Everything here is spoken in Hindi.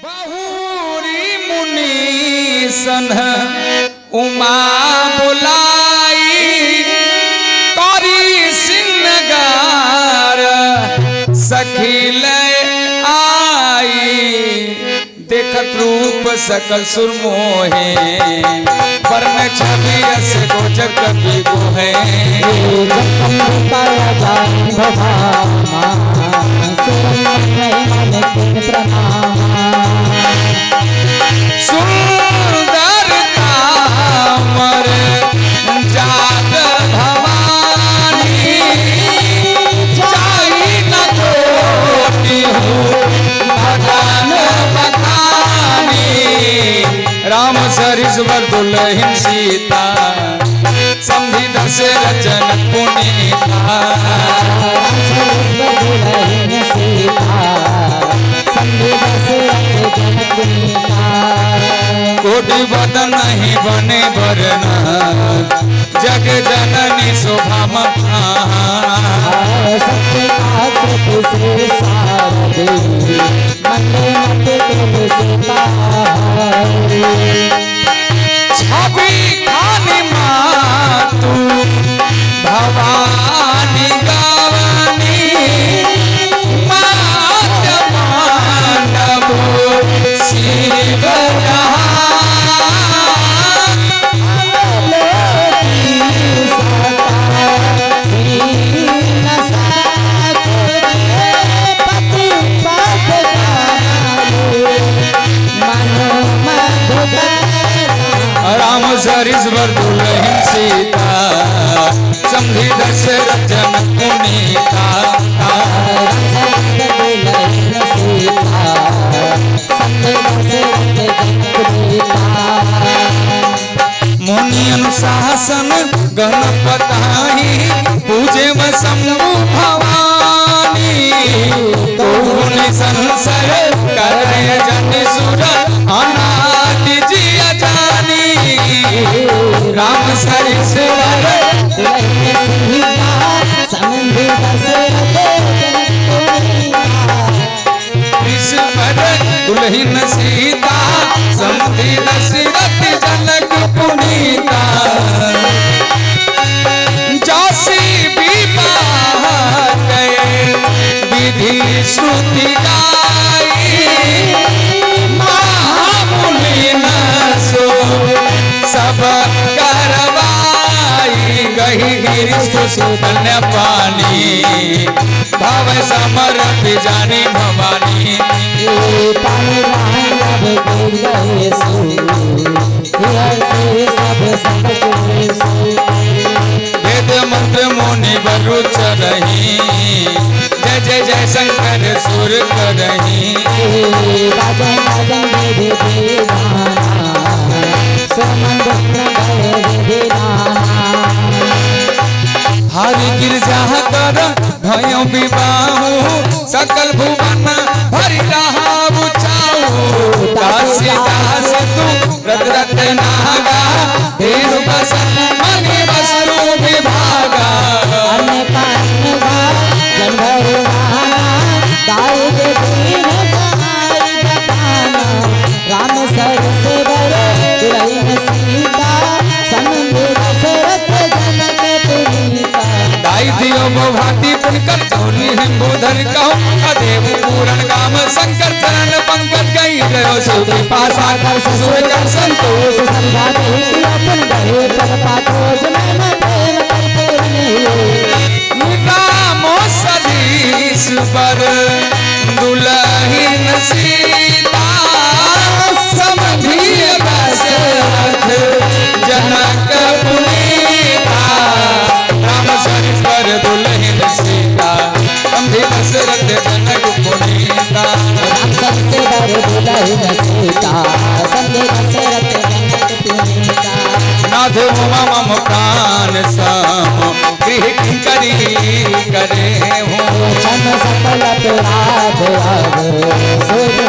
बहुरी मुनि सन उमा बुलाई करी सिंगार सखी ले आई देखत रूप सकल सुरमोहे वर्ण छवि अस गोचर कवि को है सुंदरता मर जात भवानी चाही न कोटि हूँ भगवान बखानी राम सरिश्वर दुल्हन सीता समझी दशरथ जनक पुनीता कोटि बदन नहीं बने वरना जग जननी शोभा छवि खानी मातु भवानी गावनी मात मानव शिव सरिश्वर दुल्हन सीता समझी दशरथ जनक पुनीता मुनि अनुशासन गणपताहि पूजे व शंभु भवानी तो संशय करे जन सुर अनादि जिया जानी राम सरिश्वर दुल्हन सीता समझी दशरथ जनक पुनीता जैसी विवाह गए विधि श्रुति गाई महामुनि न सो सब करवाई गही गिरी सुकन्या पानी भव समर जानी भवानी वेद मंत्र मुनि बरु चरही जय जय जय शंकर सुर करही हरि गिरजा कर भयो विवाह सकल भुवन भरि रहा बुझाऊ दासी दास तू रत रत नागा धेनु बसन मणि वस्तु विभागा राम सरिश्वर दुल्हन सीता समझी दशरथ जनक पुनीता दाई दियो वो भांति पुनकर चौनी हिंबोधर कहो अदेव पूरण काम शंकर चरण पंकज गई रहो सुखी पासा कर सुर जन संतोष संध्या नहीं अपन गए प्रभा खोज में न प्रेम कर पूर्ण हो राम सरिश्वर दुल्हन सीता समझी दशरथ जनक पुनीता राम सरिश्वर दुल्हन सीता समझी दशरथ जनक पुनीता राम सरिश्वर दुल्हन सीता समझी दशरथ जनक पुनीता नाथ मम प्राण सम गृह करी करे हूँ छन सकल तुराग अब सूर्य